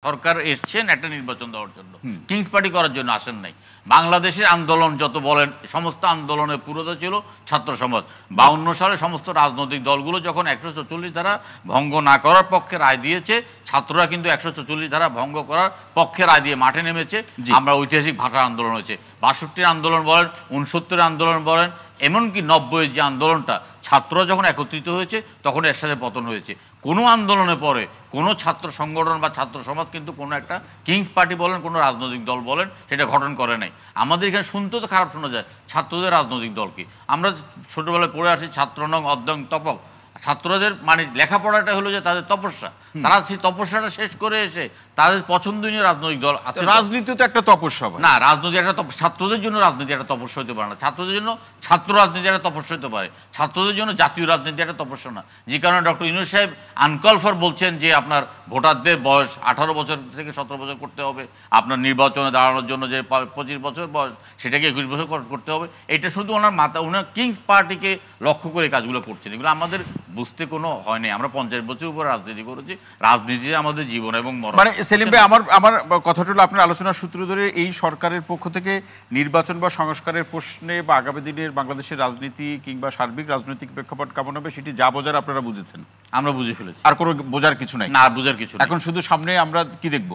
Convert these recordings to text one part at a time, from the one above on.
সরকার এসছেন একটা নির্বাচন দেওয়ার জন্য, কিংস পার্টি করার জন্য আসেন নাই। বাংলাদেশের আন্দোলন যত বলেন সমস্ত আন্দোলনের পুরোটা ছিল ছাত্র সমাজ। 52 সালে সমস্ত রাজনৈতিক দলগুলো যখন 144 ধারা ভঙ্গ না করার পক্ষে রায় দিয়েছে, ছাত্ররা কিন্তু 144 ধারা ভঙ্গ করার পক্ষে রায় দিয়ে মাঠে নেমেছে। আমরা ঐতিহাসিক ভাষা আন্দোলন হয়েছে, 62 আন্দোলন বলেন, 69 আন্দোলন বলেন, এমনকি 90 যে আন্দোলনটা ছাত্ররা যখন একত্রিত হয়েছে তখন এর সাথে পতন হয়েছে। কোনো আন্দোলনের পরে কোনো ছাত্র সংগঠন বা ছাত্র সমাজ কিন্তু কোনো একটা কিংস পার্টি বলেন, কোনো রাজনৈতিক দল বলেন, সেটা গঠন করে নাই। আমাদের এখানে শুনতে তো খারাপ শোনা যায় ছাত্রদের রাজনৈতিক দল কি। আমরা ছোটবেলায় পড়ে আসি ছাত্রনং অধ্যং তপক। ছাত্রদের মানে লেখাপড়াটা হলো যে তাদের তপস্যা, তারা সেই তপস্যাটা শেষ করে এসে তাদের পছন্দনীয় রাজনৈতিক দল আছে। রাজনীতি তো একটা তপস্যা না, রাজনীতি একটা ছাত্রদের জন্য রাজনীতি একটা তপস্যা হতে পারে না। ছাত্রদের জন্য ছাত্র রাজনীতি একটা তপস্যা হতে পারে, ছাত্রদের জন্য জাতীয় রাজনীতি একটা তপস্যা না। যে কারণে ডক্টর ইউনূস সাহেব আনকল ফর বলছেন যে আপনার ভোটারদের বয়স 18 বছর থেকে 17 বছর করতে হবে, আপনার নির্বাচনে দাঁড়ানোর জন্য যে 25 বছর বয়স সেটাকে 21 বছর করতে হবে। এটা শুধু ওনার ওনার কিংস পার্টিকে লক্ষ্য করে কাজগুলো করছেন। এগুলো আমাদের বুঝতে কোনো হয় নাই। আমরা 50 বছর উপরে রাজনীতি করেছি, রাজনীতি আমাদের জীবন এবং মরণ। মানে সেলিম ভাই, আমার কথাটা হলো আপনার আলোচনার সূত্র ধরে এই সরকারের পক্ষ থেকে নির্বাচন বা সংস্কারের প্রশ্নে বা আগামী দিনের বাংলাদেশের রাজনীতি কিংবা সার্বিক রাজনৈতিক প্রেক্ষাপট কেমন হবে সেটি যা বোঝার আপনারা বুঝেছেন, আমরা বুঝে ফেলেছি। আর কোনো বোঝার কিছু নাই? না, বোঝার কিছু নাই। এখন শুধু সামনে আমরা কি দেখব?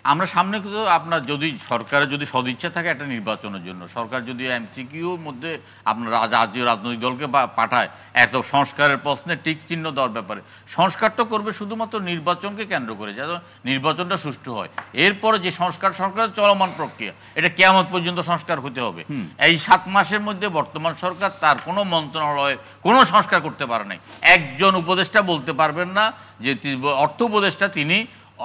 আমরা সামনে কিন্তু আপনার যদি সরকারের যদি সদিচ্ছা থাকে একটা নির্বাচনের জন্য, সরকার যদি এমসিকিউর মধ্যে আপনার রাজ্য রাজনৈতিক দলকে পাঠায় এত সংস্কারের প্রশ্নে টিক চিহ্ন দেওয়ার ব্যাপারে, সংস্কারটা করবে শুধুমাত্র নির্বাচনকে কেন্দ্র করে, যাতে নির্বাচনটা সুষ্ঠু হয়। এরপরে যে সরকারের চলমান প্রক্রিয়া, এটা কিয়ামত পর্যন্ত সংস্কার হতে হবে। এই 7 মাসের মধ্যে বর্তমান সরকার তার কোনো মন্ত্রণালয়ের কোনো সংস্কার করতে পারে নাই। একজন উপদেষ্টা বলতে পারবেন না যে অর্থ উপদেষ্টা তিনি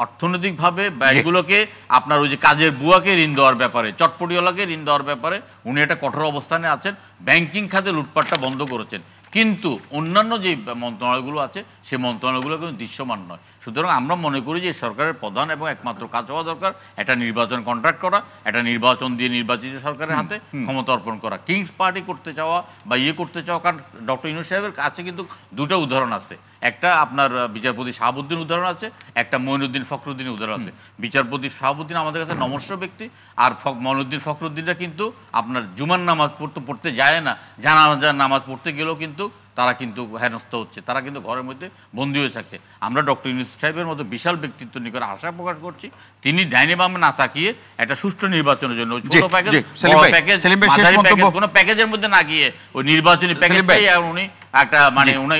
অর্থনৈতিকভাবে ব্যয়গুলোকে আপনার ওই যে কাজের বুয়াকে ঋণ দেওয়ার ব্যাপারে, চটপটিওয়ালাকে ঋণ দেওয়ার ব্যাপারে উনি একটা কঠোর অবস্থানে আছেন। ব্যাংকিং খাতে লুটপাটটা বন্ধ করেছেন, কিন্তু অন্যান্য যে মন্ত্রণালয়গুলো আছে সেই মন্ত্রণালয়গুলো কিন্তু দৃশ্যমান নয়। সুতরাং আমরা মনে করি যে সরকারের প্রধান এবং একমাত্র কাজ হওয়া দরকার একটা নির্বাচন কন্ট্রাক্ট করা, একটা নির্বাচন দিয়ে নির্বাচিত সরকারের হাতে ক্ষমতা অর্পণ করা। কিংস পার্টি করতে চাওয়া বা করতে চাওয়া, কারণ ডক্টর ইউনূস সাহেবের কাছে কিন্তু দুটো উদাহরণ আছে। একটা আপনার বিচারপতি শাহাবুদ্দিন উদাহরণ আছে, একটা মঈনুদ্দিন ফখরুদ্দিনের উদাহরণ আছে। বিচারপতি শাহাবুদ্দিন আমাদের কাছে নমস্য ব্যক্তি, আর মঈনুদ্দিন ফখরুদ্দিনরা কিন্তু আপনার জুমার নামাজ পড়তে যায় না, জানাজার নামাজ পড়তে গেলেও কিন্তু তারা কিন্তু হেনস্থ হচ্ছে, তারা কিন্তু ঘরের মধ্যে বন্দী হয়ে থাকছে। আমরা ডক্টর ইউনূস সাহেবের মতো বিশাল ব্যক্তিত্ব নিকট আশা প্রকাশ করছি তিনি ডাইনে বামে না তাকিয়ে একটা সুষ্ঠু নির্বাচনের জন্য ছোট প্যাকেজ, কোনো প্যাকেজের মধ্যে না গিয়ে ওই নির্বাচনী প্যাকেজটাই উনি একটা মানে উনি